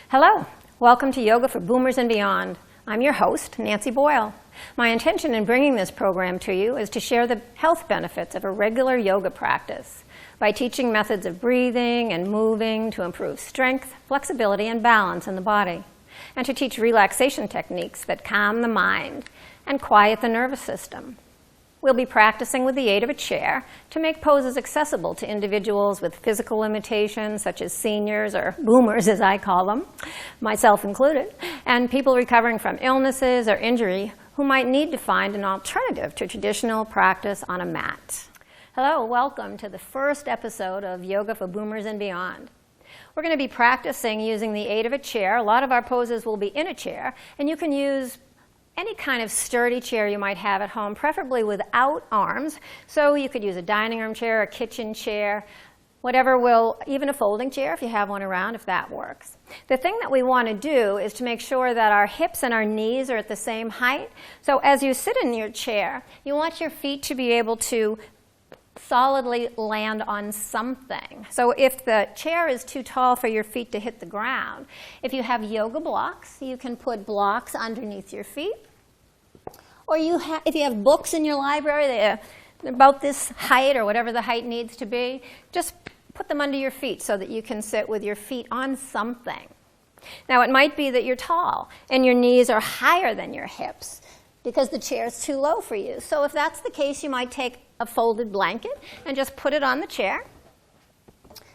Hello, welcome to Yoga for Boomers and Beyond. I'm your host, Nancy Boyle. My intention in bringing this program to you is to share the health benefits of a regular yoga practice by teaching methods of breathing and moving to improve strength, flexibility, and balance in the body, and to teach relaxation techniques that calm the mind and quiet the nervous system. We'll be practicing with the aid of a chair to make poses accessible to individuals with physical limitations, such as seniors, or boomers as I call them, myself included, and people recovering from illnesses or injury who might need to find an alternative to traditional practice on a mat. Hello, welcome to the first episode of Yoga for Boomers and Beyond. We're going to be practicing using the aid of a chair. A lot of our poses will be in a chair, and you can use any kind of sturdy chair you might have at home, preferably without arms. So you could use a dining room chair, a kitchen chair, whatever will, even a folding chair if you have one around, if that works. The thing that we want to do is to make sure that our hips and our knees are at the same height. So as you sit in your chair, you want your feet to be able to solidly land on something. So if the chair is too tall for your feet to hit the ground, if you have yoga blocks, you can put blocks underneath your feet. Or if you have books in your library, they're about this height or whatever the height needs to be, just put them under your feet so that you can sit with your feet on something. Now it might be that you're tall and your knees are higher than your hips because the chair is too low for you. So if that's the case, you might take a folded blanket and just put it on the chair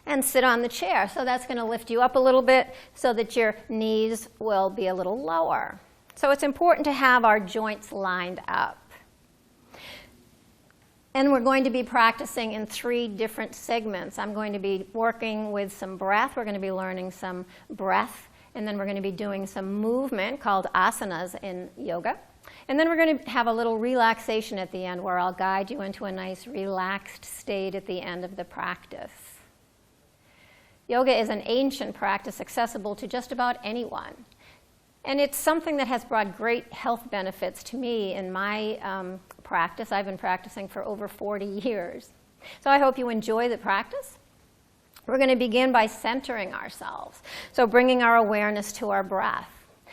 and sit on the chair. So that's going to lift you up a little bit so that your knees will be a little lower. So it's important to have our joints lined up. And we're going to be practicing in 3 different segments. I'm going to be working with some breath. We're going to be learning some breath. And then we're going to be doing some movement called asanas in yoga. And then we're going to have a little relaxation at the end where I'll guide you into a nice relaxed state at the end of the practice. Yoga is an ancient practice accessible to just about anyone. And it's something that has brought great health benefits to me in my practice. I've been practicing for over 40 years. So I hope you enjoy the practice. We're going to begin by centering ourselves, so bringing our awareness to our breath.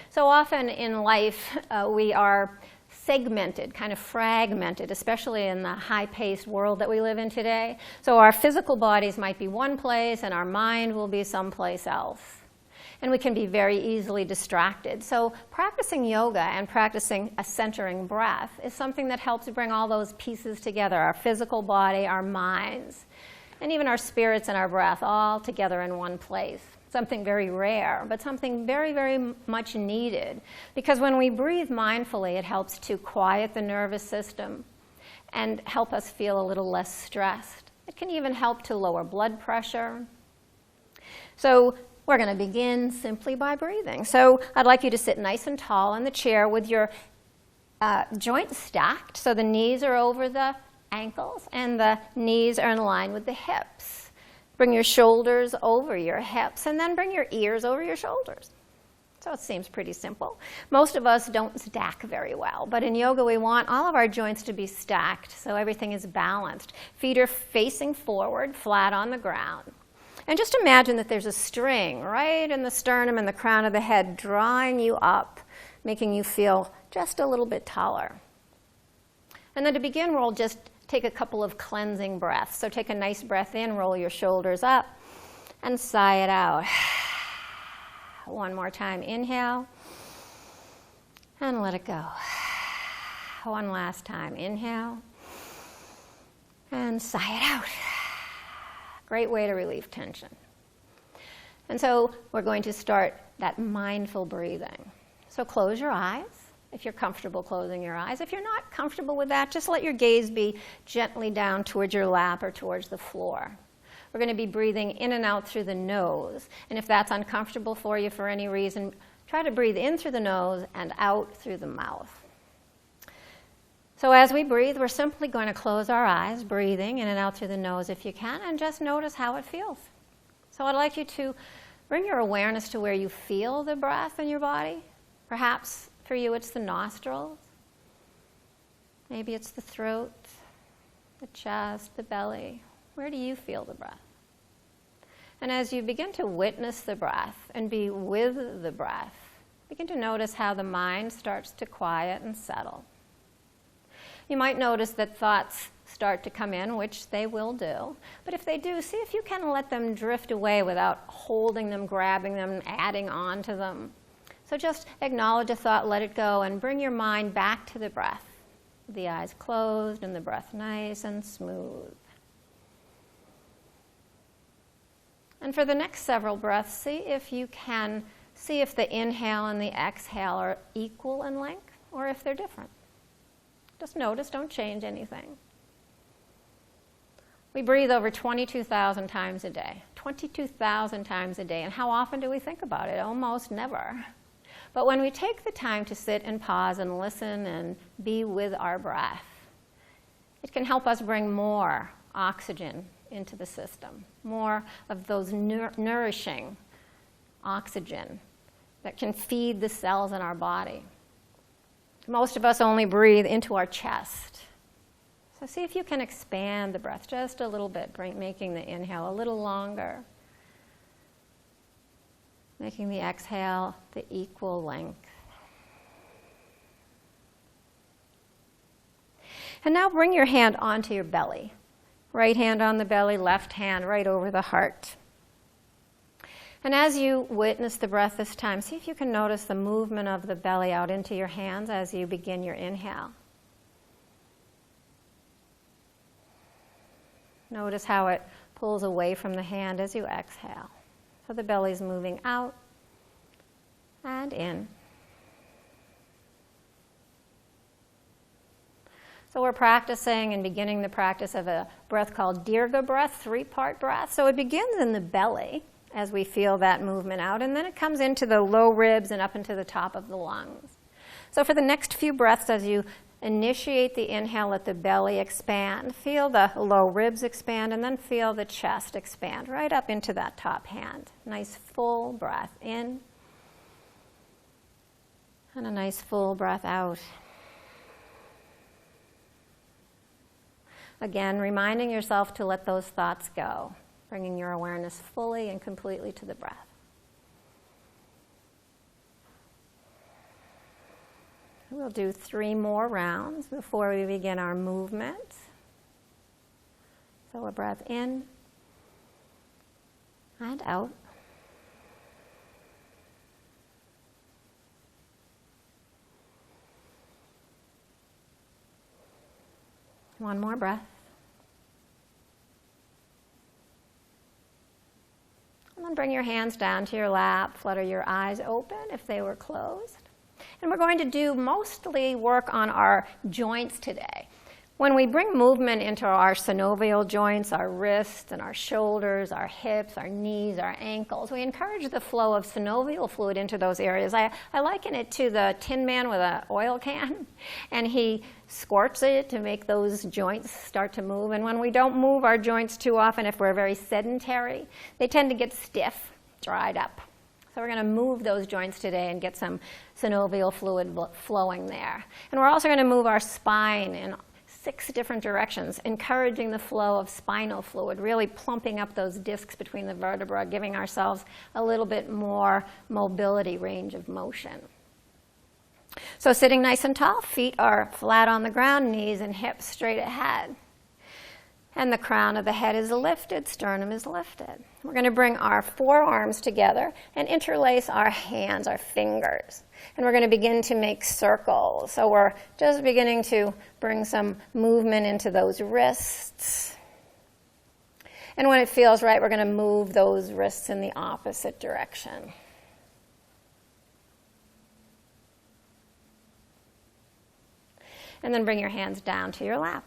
So often in life, we are segmented, kind of fragmented, especially in the high-paced world that we live in today. So our physical bodies might be one place and our mind will be someplace else. And we can be very easily distracted. So practicing yoga and practicing a centering breath is something that helps bring all those pieces together, our physical body, our minds, and even our spirits and our breath all together in one place. Something very rare, but something very, very much needed. Because when we breathe mindfully, it helps to quiet the nervous system and help us feel a little less stressed. It can even help to lower blood pressure. So we're going to begin simply by breathing. So I'd like you to sit nice and tall in the chair with your joints stacked. So the knees are over the ankles and the knees are in line with the hips. Bring your shoulders over your hips, and then bring your ears over your shoulders. So it seems pretty simple. Most of us don't stack very well, but in yoga we want all of our joints to be stacked so everything is balanced. Feet are facing forward, flat on the ground. And just imagine that there's a string right in the sternum and the crown of the head drawing you up, making you feel just a little bit taller. And then to begin, we'll just take a couple of cleansing breaths. So take a nice breath in, roll your shoulders up, and sigh it out. One more time, inhale, and let it go. One last time, inhale, and sigh it out. Great way to relieve tension. And so we're going to start that mindful breathing. So close your eyes. If you're comfortable closing your eyes. If you're not comfortable with that, just let your gaze be gently down towards your lap or towards the floor. We're going to be breathing in and out through the nose. And if that's uncomfortable for you for any reason, try to breathe in through the nose and out through the mouth. So as we breathe, we're simply going to close our eyes, breathing in and out through the nose if you can, and just notice how it feels. So I'd like you to bring your awareness to where you feel the breath in your body. Perhaps for you, it's the nostrils. Maybe it's the throat, the chest, the belly. Where do you feel the breath? And as you begin to witness the breath and be with the breath, begin to notice how the mind starts to quiet and settle. You might notice that thoughts start to come in, which they will do. But if they do, see if you can let them drift away without holding them, grabbing them, adding on to them. So just acknowledge a thought, let it go, and bring your mind back to the breath. The eyes closed and the breath nice and smooth. And for the next several breaths, see if the inhale and the exhale are equal in length or if they're different. Just notice, don't change anything. We breathe over 22,000 times a day. 22,000 times a day. And how often do we think about it? Almost never. But when we take the time to sit and pause and listen and be with our breath, it can help us bring more oxygen into the system, more of those nourishing oxygen that can feed the cells in our body. Most of us only breathe into our chest. So see if you can expand the breath just a little bit, making the inhale a little longer, making the exhale the equal length. And now bring your hand onto your belly. Right hand on the belly, left hand right over the heart. And as you witness the breath this time, see if you can notice the movement of the belly out into your hands as you begin your inhale. Notice how it pulls away from the hand as you exhale. So the belly's moving out and in. So we're practicing and beginning the practice of a breath called dirgha breath, 3-part breath. So it begins in the belly as we feel that movement out, and then it comes into the low ribs and up into the top of the lungs. So for the next few breaths, as you initiate the inhale, let the belly expand. Feel the low ribs expand, and then feel the chest expand right up into that top hand. Nice full breath in, and a nice full breath out. Again, reminding yourself to let those thoughts go, bringing your awareness fully and completely to the breath. We'll do 3 more rounds before we begin our movement. So a breath in and out. One more breath. And then bring your hands down to your lap, flutter your eyes open if they were closed. And we're going to do mostly work on our joints today. When we bring movement into our synovial joints, our wrists and our shoulders, our hips, our knees, our ankles, we encourage the flow of synovial fluid into those areas. I liken it to the Tin Man with an oil can, and he squirts it to make those joints start to move. And when we don't move our joints too often, if we're very sedentary, they tend to get stiff, dried up. So we're going to move those joints today and get some synovial fluid flowing there. And we're also going to move our spine in 6 different directions, encouraging the flow of spinal fluid, really plumping up those discs between the vertebrae, giving ourselves a little bit more mobility, range of motion. So sitting nice and tall, feet are flat on the ground, knees and hips straight ahead. And the crown of the head is lifted, sternum is lifted. We're going to bring our forearms together and interlace our hands, our fingers. And we're going to begin to make circles. So we're just beginning to bring some movement into those wrists. And when it feels right, we're going to move those wrists in the opposite direction. And then bring your hands down to your lap.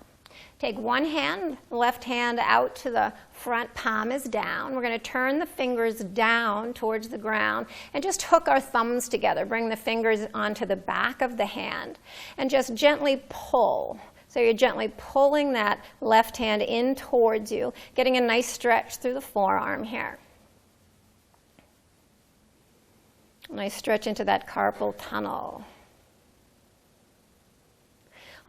Take one hand, left hand out to the front, palm is down. We're going to turn the fingers down towards the ground and just hook our thumbs together. Bring the fingers onto the back of the hand and just gently pull. So you're gently pulling that left hand in towards you, getting a nice stretch through the forearm here. Nice stretch into that carpal tunnel.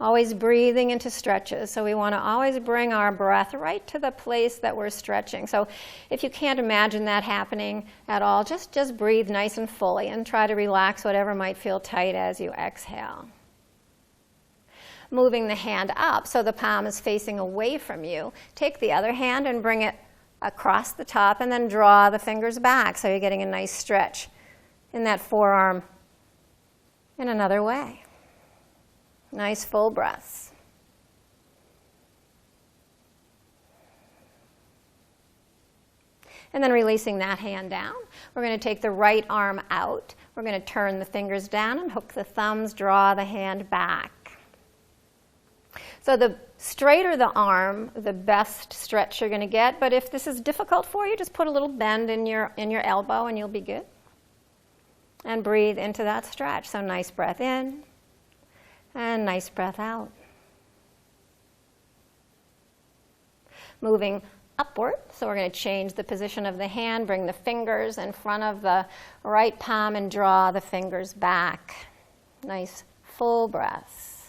Always breathing into stretches. So we want to always bring our breath right to the place that we're stretching. So if you can't imagine that happening at all, just breathe nice and fully and try to relax whatever might feel tight as you exhale. Moving the hand up so the palm is facing away from you. Take the other hand and bring it across the top and then draw the fingers back so you're getting a nice stretch in that forearm in another way. Nice full breaths. And then releasing that hand down, we're going to take the right arm out. We're going to turn the fingers down and hook the thumbs, draw the hand back. So the straighter the arm, the best stretch you're going to get. But if this is difficult for you, just put a little bend in your elbow and you'll be good. And breathe into that stretch. So nice breath in and nice breath out. Moving upward, so we're going to change the position of the hand, bring the fingers in front of the right palm and draw the fingers back. Nice full breaths.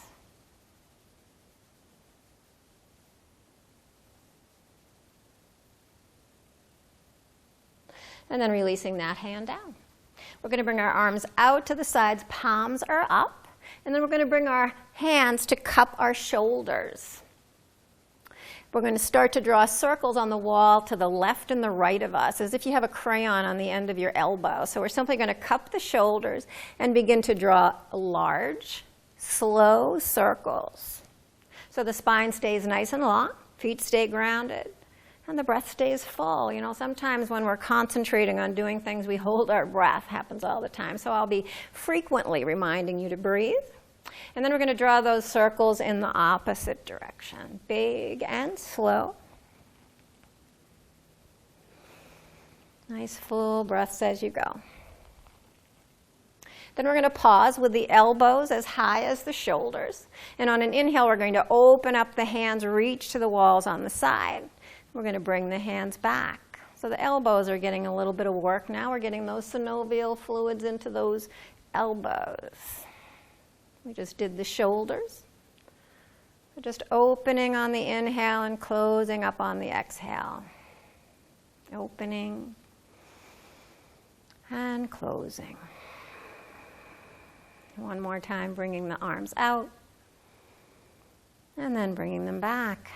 And then releasing that hand down. We're going to bring our arms out to the sides, palms are up, and then we're going to bring our hands to cup our shoulders. We're going to start to draw circles on the wall to the left and the right of us, as if you have a crayon on the end of your elbow. So we're simply going to cup the shoulders and begin to draw large, slow circles. So the spine stays nice and long, feet stay grounded, and the breath stays full. You know, sometimes when we're concentrating on doing things, we hold our breath. Happens all the time. So I'll be frequently reminding you to breathe. And then we're going to draw those circles in the opposite direction. Big and slow. Nice full breaths as you go. Then we're going to pause with the elbows as high as the shoulders. And on an inhale, we're going to open up the hands, reach to the walls on the side. We're going to bring the hands back. So the elbows are getting a little bit of work now. We're getting those synovial fluids into those elbows. We just did the shoulders. We're just opening on the inhale and closing up on the exhale. Opening and closing. One more time, bringing the arms out and then bringing them back.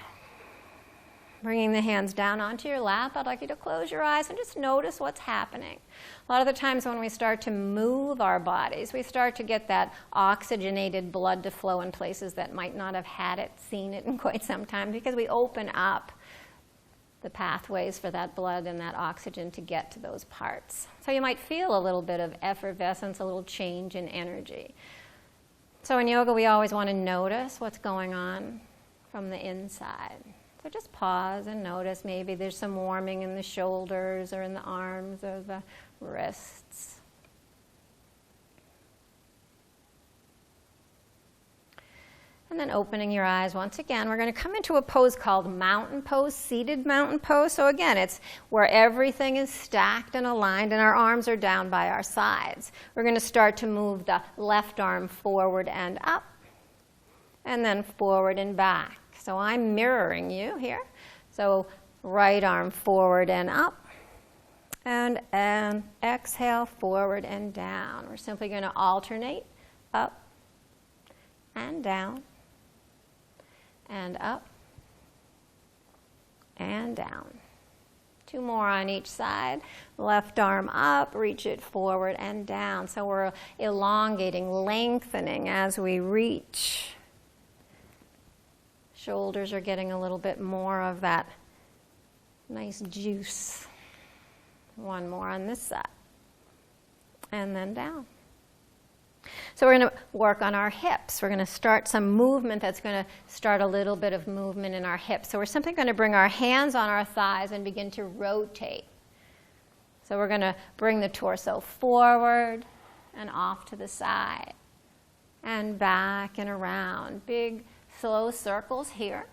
Bringing the hands down onto your lap, I'd like you to close your eyes and just notice what's happening. A lot of the times when we start to move our bodies, we start to get that oxygenated blood to flow in places that might not have had it, seen it in quite some time, because we open up the pathways for that blood and that oxygen to get to those parts. So you might feel a little bit of effervescence, a little change in energy. So in yoga, we always want to notice what's going on from the inside. So just pause and notice. Maybe there's some warming in the shoulders or in the arms or the wrists. And then opening your eyes once again. We're going to come into a pose called mountain pose, seated mountain pose. So again, it's where everything is stacked and aligned and our arms are down by our sides. We're going to start to move the left arm forward and up, and then forward and back. So I'm mirroring you here. So right arm forward and up, and exhale forward and down. We're simply going to alternate up and down, and up and down. Two more on each side. Left arm up, reach it forward and down. So we're elongating, lengthening as we reach. Shoulders are getting a little bit more of that nice juice. One more on this side. And then down. So we're going to work on our hips. We're going to start some movement that's going to start a little bit of movement in our hips. So we're simply going to bring our hands on our thighs and begin to rotate. So we're going to bring the torso forward and off to the side and back and around. Big, slow circles here.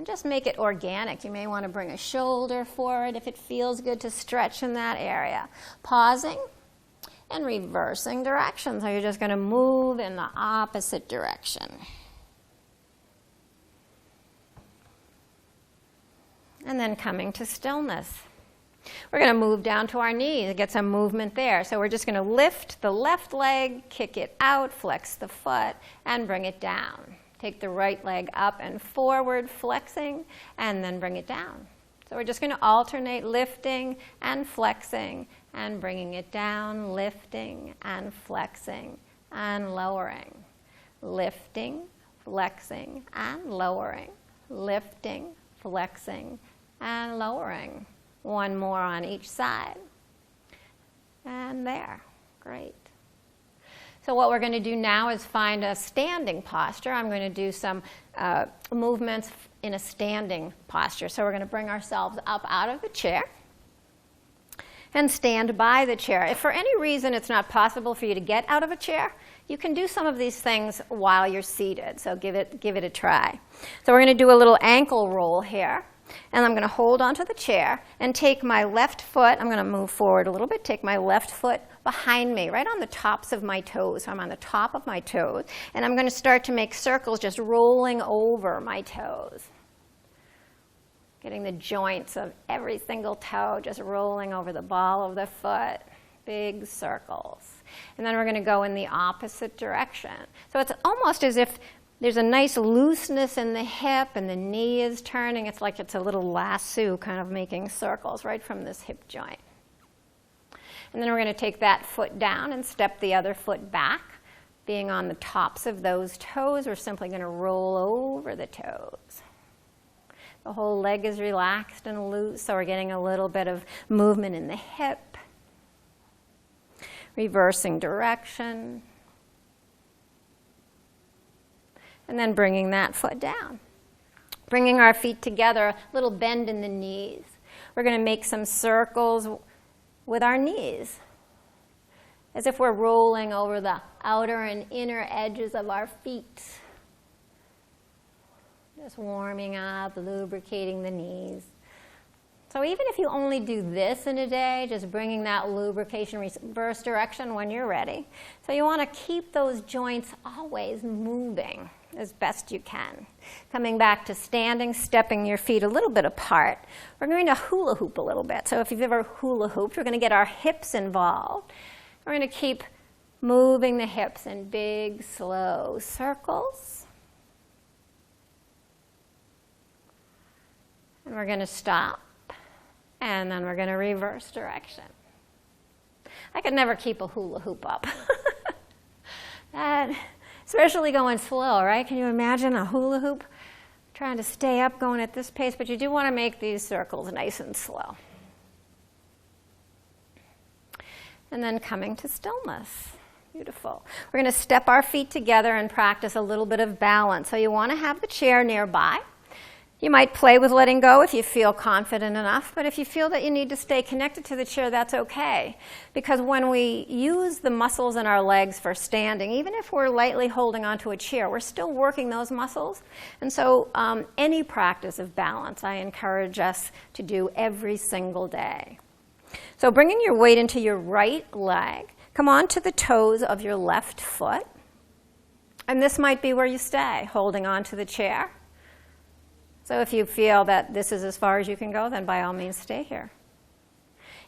And just make it organic. You may want to bring a shoulder forward if it feels good to stretch in that area. Pausing and reversing direction. So you're just going to move in the opposite direction. And then coming to stillness. We're going to move down to our knees and get some movement there. So we're just going to lift the left leg, kick it out, flex the foot, and bring it down. Take the right leg up and forward, flexing, and then bring it down. So we're just going to alternate lifting and flexing and bringing it down, lifting and flexing and lowering. Lifting, flexing, and lowering. Lifting, flexing, and lowering. One more on each side. And there. Great. So what we're going to do now is find a standing posture. I'm going to do some movements in a standing posture. So we're going to bring ourselves up out of the chair and stand by the chair. If for any reason it's not possible for you to get out of a chair, you can do some of these things while you're seated. So give it a try. So we're going to do a little ankle roll here. And I'm going to hold onto the chair and take my left foot, I'm going to move forward a little bit, take my left foot behind me, right on the tops of my toes. So I'm on the top of my toes, and I'm going to start to make circles just rolling over my toes. Getting the joints of every single toe just rolling over the ball of the foot. Big circles. And then we're going to go in the opposite direction. So it's almost as if there's a nice looseness in the hip and the knee is turning. It's like it's a little lasso kind of making circles right from this hip joint. And then we're going to take that foot down and step the other foot back. Being on the tops of those toes, we're simply going to roll over the toes. The whole leg is relaxed and loose, so we're getting a little bit of movement in the hip. Reversing direction. And then bringing that foot down. Bringing our feet together, a little bend in the knees. We're going to make some circles with our knees, as if we're rolling over the outer and inner edges of our feet. Just warming up, lubricating the knees. So even if you only do this in a day, just bringing that lubrication reverse direction when you're ready. So you want to keep those joints always moving as best you can. Coming back to standing, stepping your feet a little bit apart. We're going to hula hoop a little bit. So if you've ever hula hooped, we're going to get our hips involved. We're going to keep moving the hips in big, slow circles. And we're going to stop. And then we're going to reverse direction. I could never keep a hula hoop up. Especially going slow, right? Can you imagine a hula hoop trying to stay up going at this pace? But you do want to make these circles nice and slow. And then coming to stillness. Beautiful. We're going to step our feet together and practice a little bit of balance. So you want to have the chair nearby. You might play with letting go if you feel confident enough, but if you feel that you need to stay connected to the chair, that's okay. Because when we use the muscles in our legs for standing, even if we're lightly holding onto a chair, we're still working those muscles. And so any practice of balance I encourage us to do every single day. So bringing your weight into your right leg, come onto the toes of your left foot. And this might be where you stay, holding onto the chair. So if you feel that this is as far as you can go, then by all means stay here.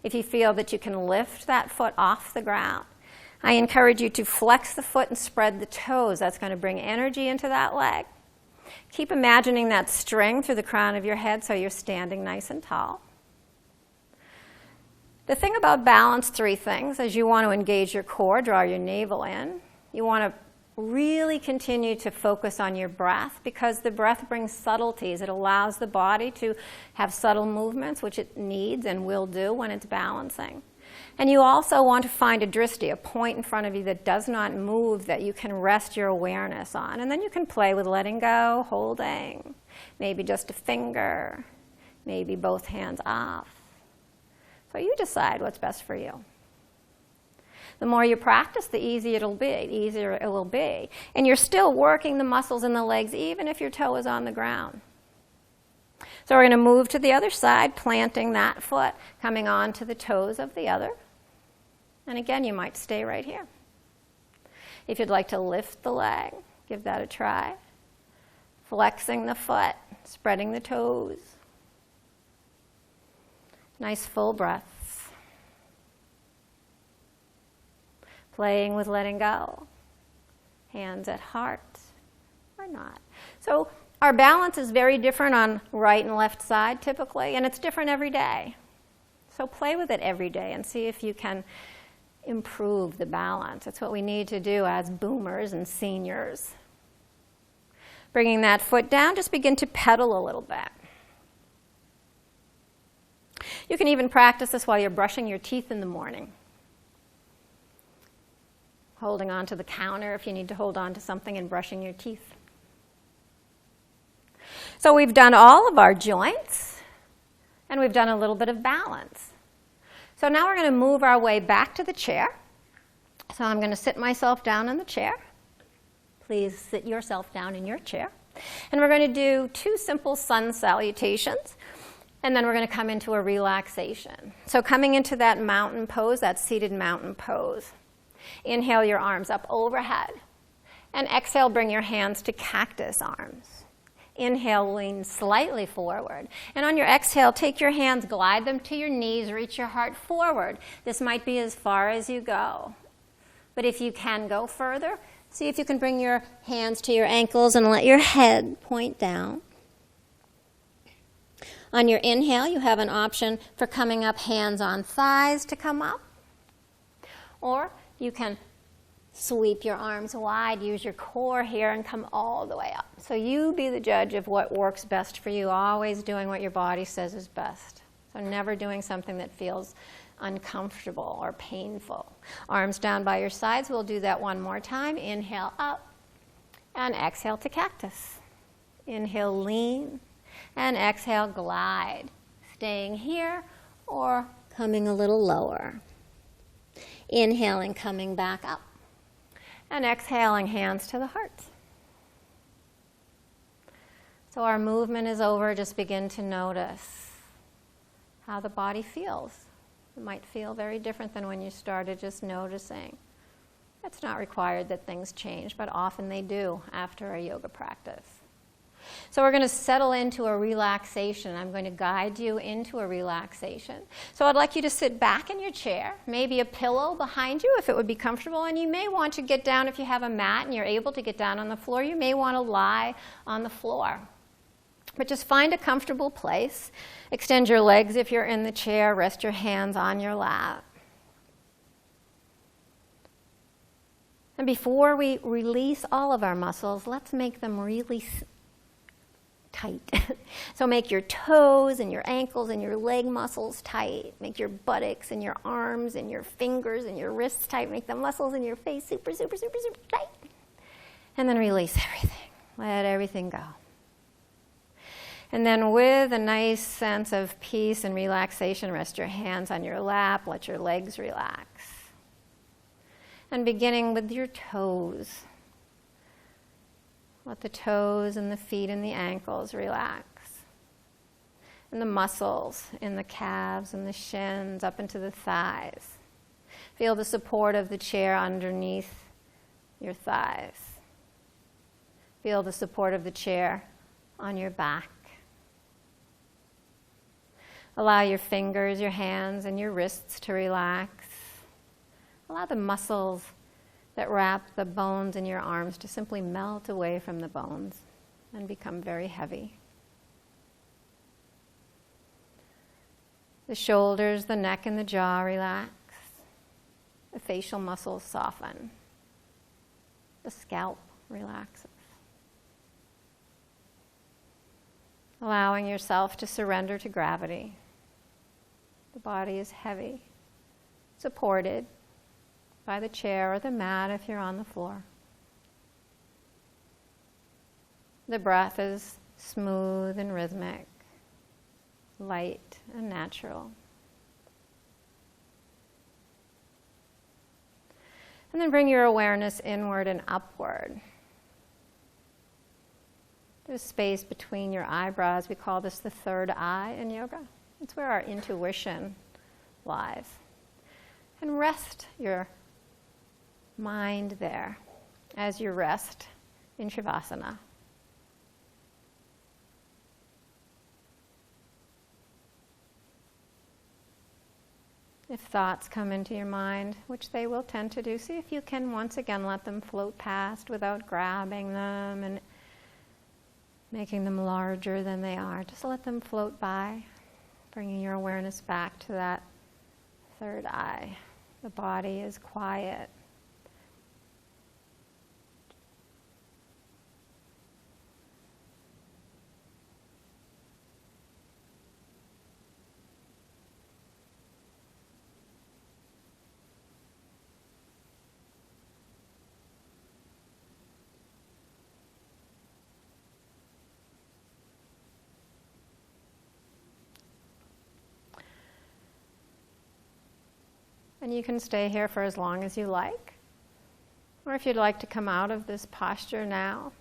If you feel that you can lift that foot off the ground, I encourage you to flex the foot and spread the toes. That's going to bring energy into that leg. Keep imagining that string through the crown of your head so you're standing nice and tall. The thing about balance, 3 things, is you want to engage your core, draw your navel in. You want to really continue to focus on your breath, because the breath brings subtleties. It allows the body to have subtle movements, which it needs and will do when it's balancing. And you also want to find a drishti, a point in front of you that does not move, that you can rest your awareness on. And then you can play with letting go, holding, maybe just a finger, maybe both hands off. So you decide what's best for you. The more you practice, the easier it will be. And you're still working the muscles in the legs, even if your toe is on the ground. So we're going to move to the other side, planting that foot, coming on to the toes of the other. And again, you might stay right here. If you'd like to lift the leg, give that a try. Flexing the foot, spreading the toes. Nice full breaths. Playing with letting go. Hands at heart or not. So our balance is very different on right and left side typically, and it's different every day. So play with it every day and see if you can improve the balance. That's what we need to do as boomers and seniors. Bringing that foot down, just begin to pedal a little bit. You can even practice this while you're brushing your teeth in the morning. Holding on to the counter if you need to hold on to something and brushing your teeth. So we've done all of our joints, and we've done a little bit of balance. So now we're going to move our way back to the chair. So I'm going to sit myself down in the chair. Please sit yourself down in your chair. And we're going to do 2 simple sun salutations, and then we're going to come into a relaxation. So coming into that mountain pose, that seated mountain pose. Inhale your arms up overhead. And exhale, bring your hands to cactus arms. Inhale, lean slightly forward. And on your exhale, take your hands, glide them to your knees, reach your heart forward. This might be as far as you go. But if you can go further, see if you can bring your hands to your ankles and let your head point down. On your inhale, you have an option for coming up hands on thighs to come up. Or you can sweep your arms wide, use your core here, and come all the way up. So you be the judge of what works best for you, always doing what your body says is best. So never doing something that feels uncomfortable or painful. Arms down by your sides. We'll do that one more time. Inhale up, and exhale to cactus. Inhale, lean, and exhale, glide. Staying here or coming a little lower. Inhaling, coming back up. And exhaling, hands to the heart. So our movement is over. Just begin to notice how the body feels. It might feel very different than when you started just noticing. It's not required that things change, but often they do after a yoga practice. So we're going to settle into a relaxation. I'm going to guide you into a relaxation. So I'd like you to sit back in your chair, maybe a pillow behind you if it would be comfortable, and you may want to get down if you have a mat and you're able to get down on the floor. You may want to lie on the floor. But just find a comfortable place. Extend your legs if you're in the chair. Rest your hands on your lap. And before we release all of our muscles, let's make them really tight. So make your toes and your ankles and your leg muscles tight. Make your buttocks and your arms and your fingers and your wrists tight. Make the muscles in your face super, super, super, super tight. And then release everything. Let everything go. And then with a nice sense of peace and relaxation, rest your hands on your lap. Let your legs relax. And beginning with your toes. Let the toes and the feet and the ankles relax. And the muscles in the calves and the shins up into the thighs. Feel the support of the chair underneath your thighs. Feel the support of the chair on your back. Allow your fingers, your hands, and your wrists to relax. Allow the muscles that wrap the bones in your arms to simply melt away from the bones and become very heavy. The shoulders, the neck, and the jaw relax. The facial muscles soften. The scalp relaxes. Allowing yourself to surrender to gravity. The body is heavy, supported by the chair or the mat if you're on the floor. The breath is smooth and rhythmic, light and natural. And then bring your awareness inward and upward. There's space between your eyebrows. We call this the third eye in yoga. It's where our intuition lies. And rest your mind there as you rest in Shavasana. If thoughts come into your mind, which they will tend to do, see if you can once again let them float past without grabbing them and making them larger than they are. Just let them float by, bringing your awareness back to that third eye. The body is quiet. And you can stay here for as long as you like. Or if you'd like to come out of this posture now,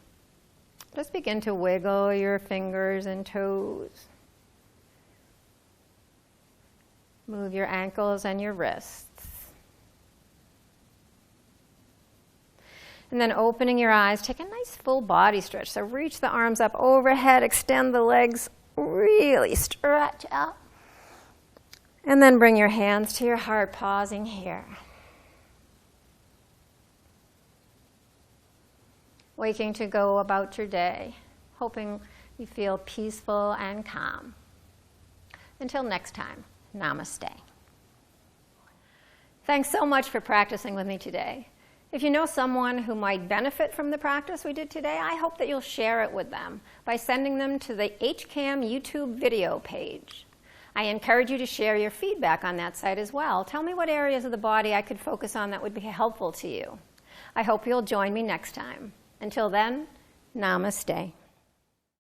just begin to wiggle your fingers and toes. Move your ankles and your wrists. And then opening your eyes, take a nice full body stretch. So reach the arms up overhead, extend the legs, really stretch out. And then bring your hands to your heart, pausing here. Waking to go about your day, hoping you feel peaceful and calm. Until next time, namaste. Thanks so much for practicing with me today. If you know someone who might benefit from the practice we did today, I hope that you'll share it with them by sending them to the HCAM YouTube video page. I encourage you to share your feedback on that site as well. Tell me what areas of the body I could focus on that would be helpful to you. I hope you'll join me next time. Until then, namaste.